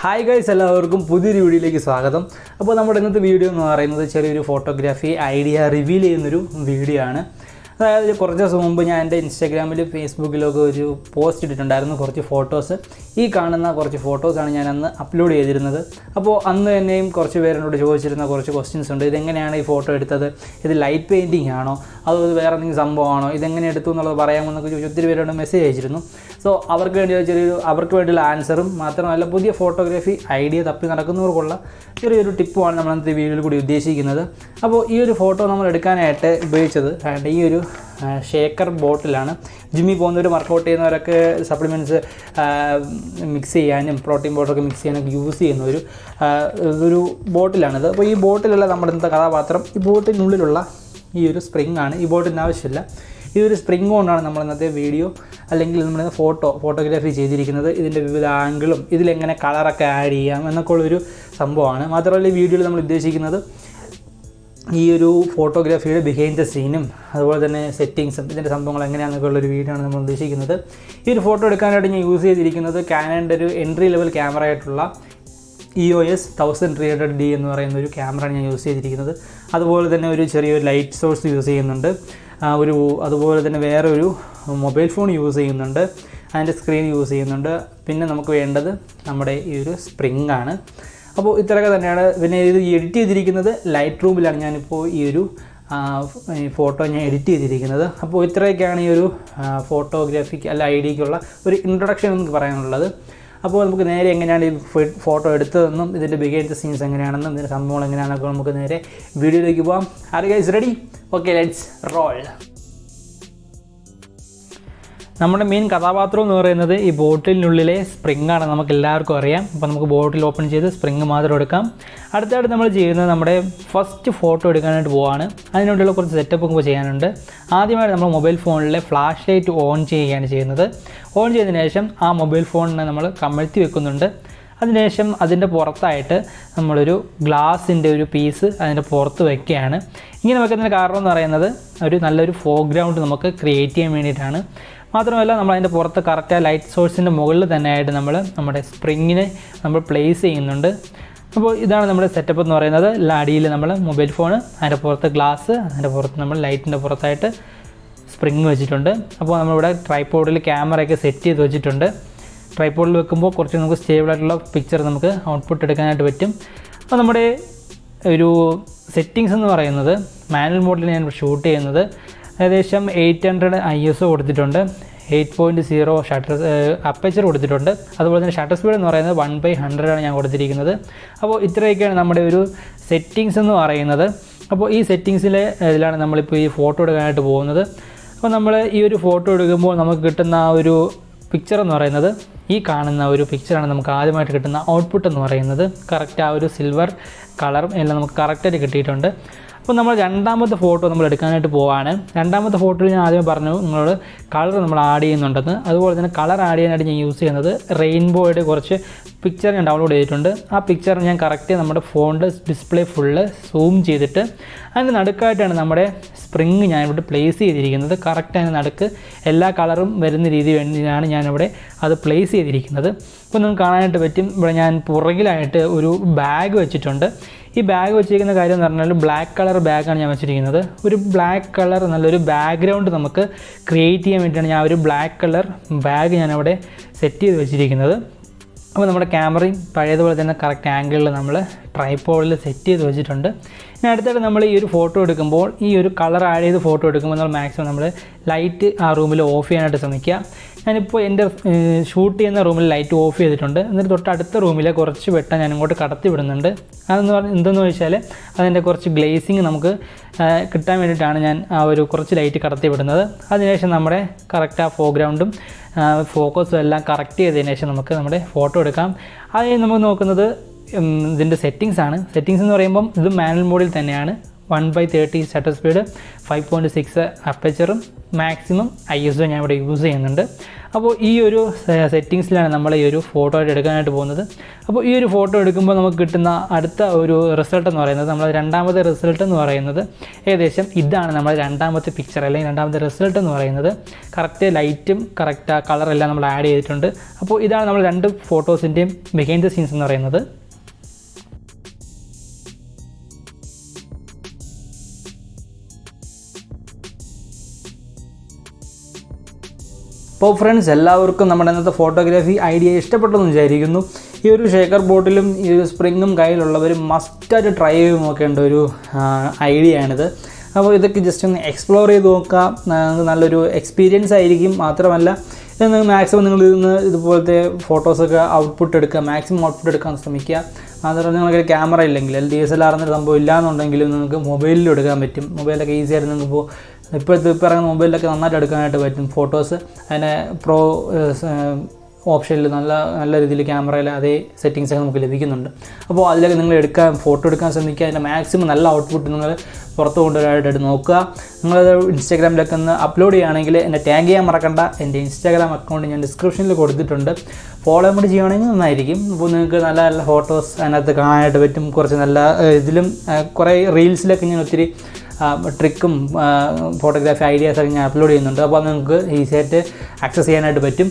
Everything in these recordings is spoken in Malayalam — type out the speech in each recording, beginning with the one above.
ഹായ് ഗൈസ്, എല്ലാവർക്കും പുതിയൊരു വീഡിയോയിലേക്ക് സ്വാഗതം. അപ്പോൾ നമ്മുടെ ഇന്നത്തെ വീഡിയോ എന്ന് പറയുന്നത് ചെറിയൊരു ഫോട്ടോഗ്രാഫി ഐഡിയ റിവീൽ ചെയ്യുന്നൊരു വീഡിയോ ആണ്. അതായത് കുറച്ച് ദിവസം മുമ്പ് ഞാൻ എൻ്റെ ഇൻസ്റ്റാഗ്രാമിൽ ഫേസ്ബുക്കിലൊക്കെ ഒരു പോസ്റ്റ് ഇട്ടിട്ടുണ്ടായിരുന്നു. കുറച്ച് ഫോട്ടോസ്, ഈ കാണുന്ന കുറച്ച് ഫോട്ടോസാണ് ഞാൻ അന്ന് അപ്ലോഡ് ചെയ്തിരുന്നത്. അപ്പോൾ അന്ന് തന്നെയും കുറച്ച് പേരോട് ചോദിച്ചിരുന്ന കുറച്ച് ക്വസ്റ്റ്യൻസ് ഉണ്ട്. ഇതെങ്ങനെയാണ് ഈ ഫോട്ടോ എടുത്തത്, ഇത് ലൈറ്റ് പെയിൻറ്റിങ് ആണോ അതോ ഇത് വേറെ എന്തെങ്കിലും സംഭവമാണോ, ഇതെങ്ങനെ എടുത്തു എന്നുള്ളത് പറയാമെന്നൊക്കെ ചോദിച്ചു ഒത്തിരി പേരോട് മെസ്സേജ് അയച്ചിരുന്നു. സോ അവർക്ക് വേണ്ടിയുള്ള ആൻസറും മാത്രമല്ല പുതിയ ഫോട്ടോഗ്രാഫി ഐഡിയ തപ്പി നടക്കുന്നവർക്കുള്ള ചെറിയൊരു ടിപ്പുമാണ് നമ്മൾ ഇന്നത്തെ വീഡിയോയിൽ കൂടി ഉദ്ദേശിക്കുന്നത്. അപ്പോൾ ഈ ഒരു ഫോട്ടോ നമ്മൾ എടുക്കാനായിട്ട് ഉപയോഗിച്ചത് ഈ ഒരു ഷേക്കർ ബോട്ടിലാണ്. ജിമ്മിൽ പോകുന്നവർ, വർക്കൗട്ട് ചെയ്യുന്നവരൊക്കെ സപ്ലിമെൻറ്റ്സ് മിക്സ് ചെയ്യാനും പ്രോട്ടീൻ പൗഡറൊക്കെ മിക്സ് ചെയ്യാനൊക്കെ യൂസ് ചെയ്യുന്ന ഒരു ബോട്ടിലാണിത്. അപ്പോൾ ഈ ബോട്ടിലുള്ള നമ്മുടെ ഇന്നത്തെ കഥാപാത്രം ഈ ബോട്ടിനുള്ളിലുള്ള ഈ ഒരു സ്പ്രിങ് ആണ്. ഈ ബോട്ടിന് ആവശ്യമില്ല. ഈ ഒരു സ്പ്രിങ് കൊണ്ടാണ് നമ്മൾ ഇന്നത്തെ വീഡിയോ അല്ലെങ്കിൽ നമ്മൾ ഫോട്ടോഗ്രാഫി ചെയ്തിരിക്കുന്നത്. ഇതിൻ്റെ വിവിധ ആംഗിളും ഇതിലെങ്ങനെ കളറൊക്കെ ആഡ് ചെയ്യാം എന്നൊക്കെ ഉള്ളൊരു സംഭവമാണ്. മാത്രമല്ല ഈ വീഡിയോയിൽ നമ്മൾ ഉദ്ദേശിക്കുന്നത് ഈ ഒരു ഫോട്ടോഗ്രാഫിയുടെ ബിഹൈൻഡ് ദ സീനും അതുപോലെ തന്നെ സെറ്റിങ്സും ഇതിൻ്റെ സംഭവങ്ങൾ എങ്ങനെയാണെന്നൊക്കെ ഉള്ളൊരു വീഡിയോ ആണ് നമ്മൾ ഉദ്ദേശിക്കുന്നത്. ഈ ഒരു ഫോട്ടോ എടുക്കാനായിട്ട് ഞാൻ യൂസ് ചെയ്തിരിക്കുന്നത് കാനൻ്റെ ഒരു എൻട്രി ലെവൽ ക്യാമറ ആയിട്ടുള്ള EOS 1300D എന്ന് പറയുന്ന ഒരു ക്യാമറയാണ് ഞാൻ യൂസ് ചെയ്തിരിക്കുന്നത്. അതുപോലെ തന്നെ ഒരു ചെറിയൊരു ലൈറ്റ് സോഴ്സ് യൂസ് ചെയ്യുന്നുണ്ട്. അതുപോലെ തന്നെ വേറെ ഒരു മൊബൈൽ ഫോൺ യൂസ് ചെയ്യുന്നുണ്ട്, അതിൻ്റെ സ്ക്രീൻ യൂസ് ചെയ്യുന്നുണ്ട്. പിന്നെ നമുക്ക് വേണ്ടത് നമ്മുടെ ഈ ഒരു സ്പ്രിങ് ആണ്. അപ്പോൾ ഇത്രയൊക്കെ തന്നെയാണ്. പിന്നെ ഇത് എഡിറ്റ് ചെയ്തിരിക്കുന്നത് ലൈറ്റ് റൂമിലാണ് ഞാനിപ്പോൾ ഈ ഒരു ഫോട്ടോ ഞാൻ എഡിറ്റ് ചെയ്തിരിക്കുന്നത്. അപ്പോൾ ഇത്രയൊക്കെയാണ് ഈ ഒരു ഫോട്ടോഗ്രാഫിക്ക് അല്ല ഐഡിയയ്ക്കുള്ള ഒരു ഇൻട്രൊഡക്ഷൻ എന്ന് പറയാനുള്ളത്. അപ്പോൾ നമുക്ക് നേരെ എങ്ങനെയാണ് ഈ ഫോട്ടോ എടുത്തതെന്നും ഇതിൻ്റെ ബിഹൈൻഡ് ദ സീൻസ് എങ്ങനെയാണെന്നും ഇതിൻ്റെ സംഭവങ്ങൾ എങ്ങനെയാണെന്നൊക്കെ നമുക്ക് നേരെ വീഡിയോയിലേക്ക് പോകാം. Are you guys ready? Okay, let's role. നമ്മുടെ മെയിൻ കഥാപാത്രം എന്ന് പറയുന്നത് ഈ ബോട്ടിലിനുള്ളിലെ സ്പ്രിങ് ആണ്, നമുക്ക് എല്ലാവർക്കും അറിയാം. അപ്പോൾ നമുക്ക് ബോട്ടിൽ ഓപ്പൺ ചെയ്ത് സ്പ്രിങ് മാത്രം എടുക്കാം. അടുത്തായിട്ട് നമ്മൾ ചെയ്യുന്നത് നമ്മുടെ ഫസ്റ്റ് ഫോട്ടോ എടുക്കാനായിട്ട് പോവാണ്. അതിനുവേണ്ടിയുള്ള കുറച്ച് സെറ്റപ്പ് ചെയ്യാനുണ്ട്. ആദ്യമായിട്ട് നമ്മൾ മൊബൈൽ ഫോണിലെ ഫ്ലാഷ് ലൈറ്റ് ഓൺ ചെയ്യുകയാണ് ചെയ്യുന്നത്. ഓൺ ചെയ്തതിന് ശേഷം ആ മൊബൈൽ ഫോണിനെ നമ്മൾ കമഴ്ത്തി വെക്കുന്നുണ്ട്. അതിനുശേഷം അതിൻ്റെ പുറത്തായിട്ട് നമ്മളൊരു ഗ്ലാസിൻ്റെ ഒരു പീസ് അതിൻ്റെ പുറത്ത് വയ്ക്കുകയാണ്. ഇങ്ങനെ വെക്കുന്നതിന് കാരണം എന്ന് പറയുന്നത് നല്ലൊരു ഫോർഗ്രൗണ്ട് നമുക്ക് ക്രിയേറ്റ് ചെയ്യാൻ വേണ്ടിയിട്ടാണ്. മാത്രമല്ല നമ്മൾ അതിൻ്റെ പുറത്ത് കറക്റ്റ് ലൈറ്റ് സോഴ്സിൻ്റെ മുകളിൽ തന്നെയായിട്ട് നമ്മുടെ സ്പ്രിങ്ങിനെ നമ്മൾ പ്ലേസ് ചെയ്യുന്നുണ്ട്. അപ്പോൾ ഇതാണ് നമ്മുടെ സെറ്റപ്പ് എന്ന് പറയുന്നത്. അടിയിൽ നമ്മൾ മൊബൈൽ ഫോൺ, അതിൻ്റെ പുറത്ത് ഗ്ലാസ്, അതിൻ്റെ പുറത്ത് നമ്മൾ ലൈറ്റിൻ്റെ പുറത്തായിട്ട് സ്പ്രിങ് വെച്ചിട്ടുണ്ട്. അപ്പോൾ നമ്മളിവിടെ ട്രൈപോഡിൽ ക്യാമറയൊക്കെ സെറ്റ് ചെയ്ത് വെച്ചിട്ടുണ്ട്. ട്രൈപോഡിൽ വെക്കുമ്പോൾ കുറച്ച് നമുക്ക് സ്റ്റേബിളായിട്ടുള്ള പിക്ചർ നമുക്ക് ഔട്ട്പുട്ട് എടുക്കാനായിട്ട് പറ്റും. അപ്പോൾ നമ്മുടെ ഒരു സെറ്റിങ്സ് എന്ന് പറയുന്നത് മാനുവൽ മോഡിൽ ഞാൻ ഷൂട്ട് ചെയ്യുന്നത് ഏകദേശം 800 ISO കൊടുത്തിട്ടുണ്ട്. 8.0 ഷട്ടർ അപ്പേച്ചർ കൊടുത്തിട്ടുണ്ട്. അതുപോലെ തന്നെ ഷട്ടർ സ്പീഡ് എന്ന് പറയുന്നത് 1/100 ആണ് ഞാൻ കൊടുത്തിരിക്കുന്നത്. അപ്പോൾ ഇത്രയൊക്കെയാണ് നമ്മുടെ ഒരു സെറ്റിങ്സ് എന്ന് പറയുന്നത്. അപ്പോൾ ഈ ഇതിലാണ് നമ്മളിപ്പോൾ ഈ ഫോട്ടോ എടുക്കാനായിട്ട് പോകുന്നത്. അപ്പോൾ നമ്മൾ ഈ ഒരു ഫോട്ടോ എടുക്കുമ്പോൾ നമുക്ക് കിട്ടുന്ന ആ ഒരു പിക്ചർ എന്ന് പറയുന്നത് ഈ കാണുന്ന ഒരു പിക്ചറാണ് നമുക്ക് ആദ്യമായിട്ട് കിട്ടുന്ന ഔട്ട്പുട്ട് എന്ന് പറയുന്നത്. കറക്റ്റ് ആ ഒരു സിൽവർ കളറും എല്ലാം നമുക്ക് കറക്റ്റായിട്ട് കിട്ടിയിട്ടുണ്ട്. അപ്പോൾ നമ്മൾ രണ്ടാമത്തെ ഫോട്ടോ നമ്മൾ എടുക്കാനായിട്ട് പോവാണ്. രണ്ടാമത്തെ ഫോട്ടോയിൽ ഞാൻ ആദ്യം പറഞ്ഞു നിങ്ങളോട് കളർ നമ്മൾ ആഡ് ചെയ്യുന്നുണ്ടെന്ന്. അതുപോലെ തന്നെ കളർ ആഡ് ചെയ്യാനായിട്ട് ഞാൻ യൂസ് ചെയ്യുന്നത് റെയിൻബോയുടെ കുറച്ച് പിക്ചർ ഞാൻ ഡൗൺലോഡ് ചെയ്തിട്ടുണ്ട്. ആ പിക്ചർ ഞാൻ കറക്റ്റ് നമ്മുടെ ഫോണിൻ്റെ ഡിസ്പ്ലേ ഫുള്ള് സൂം ചെയ്തിട്ട് അതിൻ്റെ നടുക്കായിട്ടാണ് നമ്മുടെ സ്പ്രിങ് ഞാൻ ഇവിടെ പ്ലേസ് ചെയ്തിരിക്കുന്നത്. കറക്റ്റ് അതിന് നടുക്ക് എല്ലാ കളറും വരുന്ന രീതി വേണ്ടിയാണ് ഞാനിവിടെ അത് പ്ലേസ് ചെയ്തിരിക്കുന്നത്. അപ്പോൾ നിങ്ങൾക്ക് കാണാനായിട്ട് പറ്റും. ഇവിടെ ഞാൻ പുറകിലായിട്ട് ഒരു ബാഗ് വെച്ചിട്ടുണ്ട്. ഈ ബാഗ് വെച്ചിരിക്കുന്ന കാര്യം എന്ന് പറഞ്ഞാൽ ബ്ലാക്ക് കളർ ബാഗാണ് ഞാൻ വെച്ചിരിക്കുന്നത്. ഒരു ബ്ലാക്ക് കളർ നല്ലൊരു ബാക്ക്ഗ്രൗണ്ട് നമുക്ക് ക്രിയേറ്റ് ചെയ്യാൻ വേണ്ടിയിട്ടാണ് ഞാൻ ഒരു ബ്ലാക്ക് കളർ ബാഗ് ഞാനവിടെ സെറ്റ് ചെയ്ത് വെച്ചിരിക്കുന്നത്. അപ്പോൾ നമ്മുടെ ക്യാമറയും പഴയതുപോലെ തന്നെ കറക്റ്റ് ആംഗിളിൽ നമ്മൾ ട്രൈപോഡിൽ സെറ്റ് ചെയ്ത് വെച്ചിട്ടുണ്ട്. ഇനി അടുത്തായിട്ട് നമ്മൾ ഈ ഒരു ഫോട്ടോ എടുക്കുമ്പോൾ ഈ ഒരു കളർ ആഡ് ചെയ്ത് ഫോട്ടോ എടുക്കുമ്പോൾ നമ്മൾ മാക്സിമം നമ്മൾ ലൈറ്റ് ആ റൂമിൽ ഓഫ് ചെയ്യാനായിട്ട് ശ്രമിക്കുക. ഞാനിപ്പോൾ എൻ്റെ ഷൂട്ട് ചെയ്യുന്ന റൂമിൽ ലൈറ്റ് ഓഫ് ചെയ്തിട്ടുണ്ട്. എന്നിട്ട് തൊട്ടടുത്ത റൂമിലെ കുറച്ച് വെട്ടം ഞാൻ ഇങ്ങോട്ട് കടത്തി വിടുന്നുണ്ട്. അതെന്ന് പറഞ്ഞാൽ എന്തെന്ന് ചോദിച്ചാൽ അതിൻ്റെ കുറച്ച് ഗ്ലേസിങ് നമുക്ക് കിട്ടാൻ വേണ്ടിയിട്ടാണ് ഞാൻ ആ ഒരു കുറച്ച് ലൈറ്റ് കടത്തി വിടുന്നത്. അതിനുശേഷം നമ്മുടെ കറക്റ്റ് ആ ഫോർഗ്രൗണ്ടും ഫോക്കസും എല്ലാം കറക്റ്റ് ചെയ്തതിന് ശേഷം നമുക്ക് നമ്മുടെ ഫോട്ടോ എടുക്കാം. അത് നമുക്ക് നോക്കുന്നത് ഇതിൻ്റെ സെറ്റിങ്സ് ആണ്. സെറ്റിങ്സ് എന്ന് പറയുമ്പം ഇത് മാനുവൽ മോഡിൽ തന്നെയാണ്. 1/30 ഷട്ടർ സ്പീഡ്, 5.6 അപ്പച്ചറും, മാക്സിമം ISO ഞാൻ ഇവിടെ യൂസ് ചെയ്യുന്നുണ്ട്. അപ്പോൾ ഈ ഒരു സെറ്റിങ്സിലാണ് നമ്മൾ ഈ ഒരു ഫോട്ടോ എടുക്കാനായിട്ട് പോകുന്നത്. അപ്പോൾ ഈ ഒരു ഫോട്ടോ എടുക്കുമ്പോൾ നമുക്ക് കിട്ടുന്ന അടുത്ത ഒരു റിസൾട്ട് എന്ന് പറയുന്നത്, നമ്മൾ രണ്ടാമത്തെ റിസൾട്ട് എന്ന് പറയുന്നത് ഏകദേശം ഇതാണ്. നമ്മൾ രണ്ടാമത്തെ പിക്ചർ അല്ലെങ്കിൽ രണ്ടാമത്തെ റിസൾട്ട് എന്ന് പറയുന്നത് കറക്റ്റ് ലൈറ്റും കറക്റ്റ് കളറെല്ലാം നമ്മൾ ആഡ് ചെയ്തിട്ടുണ്ട്. അപ്പോൾ ഇതാണ് നമ്മൾ രണ്ട് ഫോട്ടോസിൻ്റെയും ബിഹൈൻഡ് ദ സീൻസ് എന്ന് പറയുന്നത്. അപ്പോൾ ഫ്രണ്ട്സ്, എല്ലാവർക്കും നമ്മുടെ ഇന്നത്തെ ഫോട്ടോഗ്രാഫി ഐഡിയ ഇഷ്ടപ്പെട്ടെന്ന് വിചാരിക്കുന്നു. ഈ ഒരു ഷേക്കർ ബോട്ടിലും ഈ ഒരു സ്പ്രിങ്ങും കയ്യിലുള്ളവർ മസ്റ്റായിട്ട് ട്രൈ ചെയ്ത് നോക്കേണ്ട ഒരു ഐഡിയ ആണിത്. അപ്പോൾ ഇതൊക്കെ ജസ്റ്റ് ഒന്ന് എക്സ്പ്ലോർ ചെയ്ത് നോക്കാം, നല്ലൊരു എക്സ്പീരിയൻസ് ആയിരിക്കും. മാത്രമല്ല ഇത് മാക്സിമം നിങ്ങൾ ഇതുപോലത്തെ ഫോട്ടോസൊക്കെ ഔട്ട്പുട്ട് എടുക്കുക, മാക്സിമം ഔട്ട്പുട്ട് എടുക്കാൻ ശ്രമിക്കുക. മാത്രമല്ല നിങ്ങൾക്ക് ക്യാമറ ഇല്ലെങ്കിൽ DSLR എന്നൊരു സംഭവം ഇല്ലാന്നുണ്ടെങ്കിലും നിങ്ങൾക്ക് മൊബൈലിലും എടുക്കാൻ പറ്റും. മൊബൈലൊക്കെ ഈസി ആയിട്ട് നിങ്ങൾക്ക് ഇപ്പോൾ ഇറങ്ങുന്ന മൊബൈലിലൊക്കെ നന്നായിട്ട് എടുക്കാനായിട്ട് പറ്റും ഫോട്ടോസ്. അതിൻ്റെ പ്രോ ഓപ്ഷനിൽ നല്ല രീതിയിൽ ക്യാമറയിൽ അതേ സെറ്റിങ്സൊക്കെ നമുക്ക് ലഭിക്കുന്നുണ്ട്. അപ്പോൾ അതിലൊക്കെ നിങ്ങൾ ഫോട്ടോ എടുക്കാൻ ശ്രമിക്കുക. അതിൻ്റെ മാക്സിമം നല്ല ഔട്ട്പുട്ട് നിങ്ങൾ പുറത്ത് കൊണ്ടുവരാനായിട്ട് നോക്കുക. നിങ്ങളത് ഇൻസ്റ്റാഗ്രാമിലൊക്കെ ഒന്ന് അപ്ലോഡ് ചെയ്യുകയാണെങ്കിൽ എന്നെ ടാഗ് ചെയ്യാൻ മറക്കണ്ട. എൻ്റെ ഇൻസ്റ്റാഗ്രാം അക്കൗണ്ട് ഞാൻ ഡിസ്ക്രിപ്ഷനിൽ കൊടുത്തിട്ടുണ്ട്. ഫോളോ കൂടി ചെയ്യുകയാണെങ്കിൽ നന്നായിരിക്കും. അപ്പോൾ നിങ്ങൾക്ക് നല്ല നല്ല ഫോട്ടോസ് അതിനകത്ത് കാണാനായിട്ട് പറ്റും. കുറച്ച് നല്ല ഇതിലും കുറേ റീൽസിലൊക്കെ ഞാൻ ഒത്തിരി ട്രിക്കും ഫോട്ടോഗ്രാഫി ഐഡിയാസൊക്കെ ഞാൻ അപ്ലോഡ് ചെയ്യുന്നുണ്ട്. അപ്പോൾ നിങ്ങൾക്ക് ഈസിയായിട്ട് ആക്സസ് ചെയ്യാനായിട്ട് പറ്റും.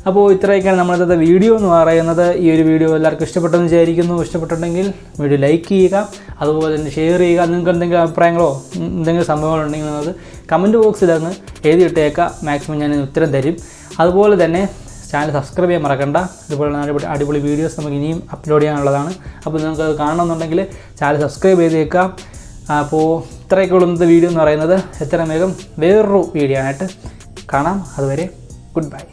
അപ്പോൾ ഇത്രയൊക്കെയാണ് നമ്മളിന്നത്തെ വീഡിയോ എന്ന് പറയുന്നത്. ഈ ഒരു വീഡിയോ എല്ലാവർക്കും ഇഷ്ടപ്പെട്ടെന്ന് വിചാരിക്കുന്നു. ഇഷ്ടപ്പെട്ടിട്ടുണ്ടെങ്കിൽ വീഡിയോ ലൈക്ക് ചെയ്യുക, അതുപോലെ തന്നെ ഷെയർ ചെയ്യുക. നിങ്ങൾക്ക് എന്തെങ്കിലും അഭിപ്രായങ്ങളോ എന്തെങ്കിലും സംഭവങ്ങളുണ്ടെങ്കിൽ നിങ്ങൾക്ക് കമൻറ്റ് ബോക്സിൽ അങ്ങ് എഴുതിയിട്ടേക്കുക. മാക്സിമം ഞാൻ ഉത്തരം തരും. അതുപോലെ തന്നെ ചാനൽ സബ്സ്ക്രൈബ് ചെയ്യാൻ മറക്കണ്ട. ഇതുപോലുള്ള അടിപൊളി വീഡിയോസ് നമുക്ക് ഇനിയും അപ്ലോഡ് ചെയ്യാനുള്ളതാണ്. അപ്പോൾ നിങ്ങൾക്ക് അത് കാണണമെന്നുണ്ടെങ്കിൽ ചാനൽ സബ്സ്ക്രൈബ് ചെയ്തേക്കുക. അപ്പോൾ ഇത്രയൊക്കെ ഉള്ള ഇന്നത്തെ വീഡിയോ എന്ന് പറയുന്നത്. എത്രയും വേഗം വേറൊരു വീഡിയോ ആയിട്ട് കാണാം. അതുവരെ ഗുഡ് ബൈ.